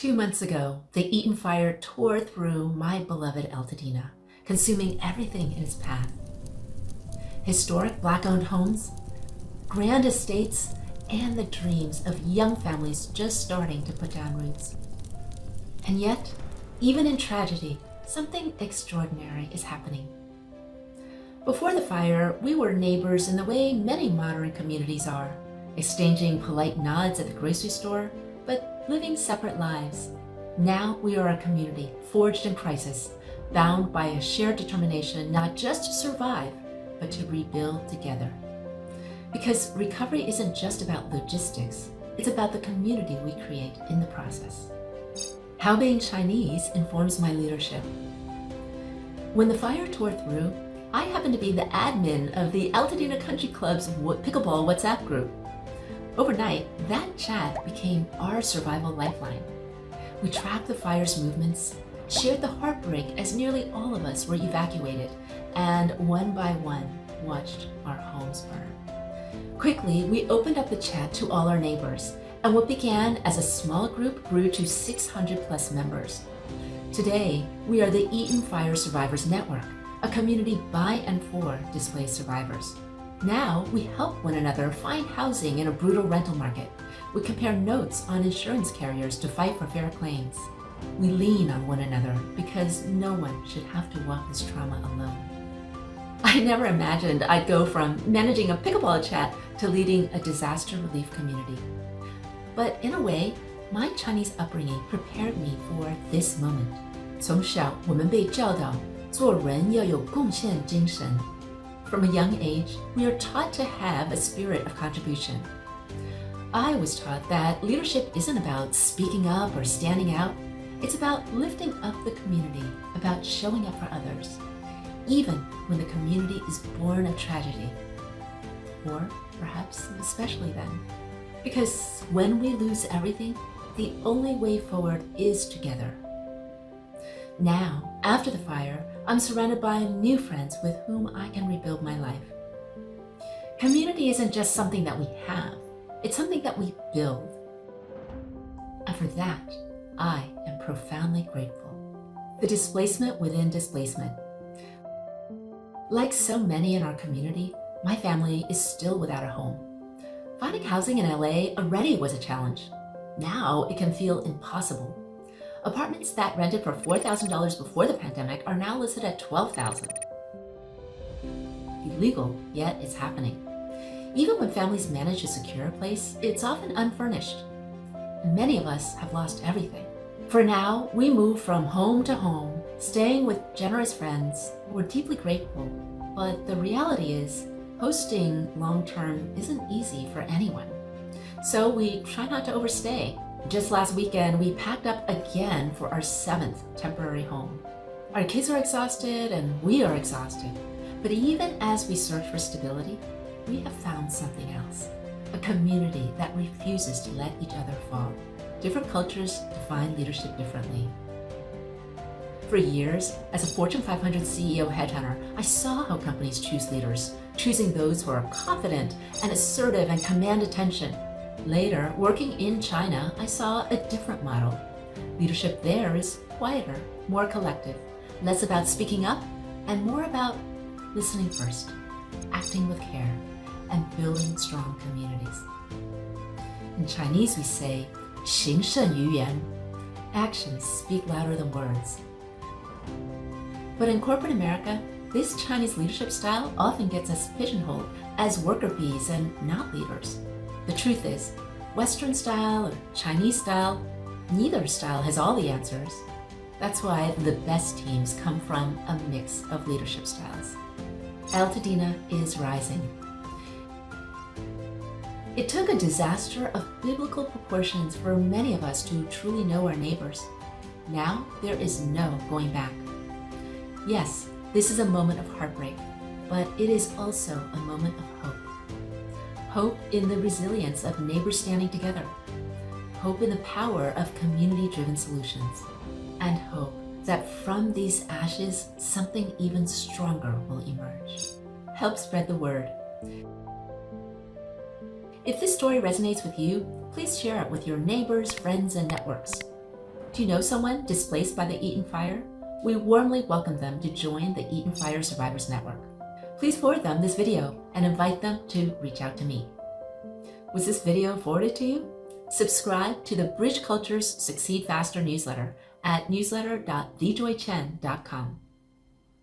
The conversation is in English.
2 months ago, the Eaton fire tore through my beloved Altadena, consuming everything in its path. Historic Black-owned homes, grand estates, and the dreams of young families just starting to put down roots. And yet, even in tragedy, something extraordinary is happening. Before the fire, we were neighbors in the way many modern communities are, exchanging polite nods at the grocery store, but living separate lives. Now we are a community forged in crisis, bound by a shared determination not just to survive, but to rebuild together. Because recovery isn't just about logistics, it's about the community we create in the process. How being Chinese informs my leadership. When the fire tore through, I happened to be the admin of the Altadena Country Club's pickleball WhatsApp group. Overnight, that chat became our survival lifeline. We tracked the fire's movements, shared the heartbreak as nearly all of us were evacuated, and one by one, watched our homes burn. Quickly, we opened up the chat to all our neighbors, and what began as a small group grew to 600 plus members. Today, we are the Eaton Fire Survivors Network, a community by and for displaced survivors. Now, we help one another find housing in a brutal rental market. We compare notes on insurance carriers to fight for fair claims. We lean on one another because no one should have to walk this trauma alone. I never imagined I'd go from managing a pickleball chat to leading a disaster relief community. But in a way, my Chinese upbringing prepared me for this moment. 从小我们被教导做人要有贡献精神. From a young age, we are taught to have a spirit of contribution. I was taught that leadership isn't about speaking up or standing out. It's about lifting up the community, about showing up for others, even when the community is born of tragedy. Or perhaps especially then. Because when we lose everything, the only way forward is together. Now, after the fire, I'm surrounded by new friends with whom I can rebuild my life. Community isn't just something that we have, it's something that we build. And for that, I am profoundly grateful. The displacement within displacement. Like so many in our community, my family is still without a home. Finding housing in LA already was a challenge. Now it can feel impossible. Apartments that rented for $4,000 before the pandemic are now listed at $12,000. Illegal, yet it's happening. Even when families manage to secure a place, it's often unfurnished. And many of us have lost everything. For now, we move from home to home, staying with generous friends. We're deeply grateful, but the reality is, hosting long-term isn't easy for anyone. So we try not to overstay. Just last weekend, we packed up again for our 7th temporary home. Our kids are exhausted and we are exhausted. But even as we search for stability, we have found something else. A community that refuses to let each other fall. Different cultures define leadership differently. For years, as a Fortune 500 CEO headhunter, I saw how companies choose leaders, choosing those who are confident and assertive and command attention. Later, working in China, I saw a different model. Leadership there is quieter, more collective, less about speaking up, and more about listening first, acting with care, and building strong communities. In Chinese, we say, 行胜于言. Actions speak louder than words. But in corporate America, this Chinese leadership style often gets us pigeonholed as worker bees and not leaders. The truth is, Western style or Chinese style, neither style has all the answers. That's why the best teams come from a mix of leadership styles. Altadena is rising. It took a disaster of biblical proportions for many of us to truly know our neighbors. Now there is no going back. Yes, this is a moment of heartbreak, but it is also a moment of hope. Hope in the resilience of neighbors standing together. Hope in the power of community-driven solutions. And hope that from these ashes, something even stronger will emerge. Help spread the word. If this story resonates with you, please share it with your neighbors, friends, and networks. Do you know someone displaced by the Eaton fire? We warmly welcome them to join the Eaton Fire Survivors Network. Please forward them this video and invite them to reach out to me. Was this video forwarded to you? Subscribe to the Bridge Culture's Succeed Faster newsletter at newsletter.thejoychen.com.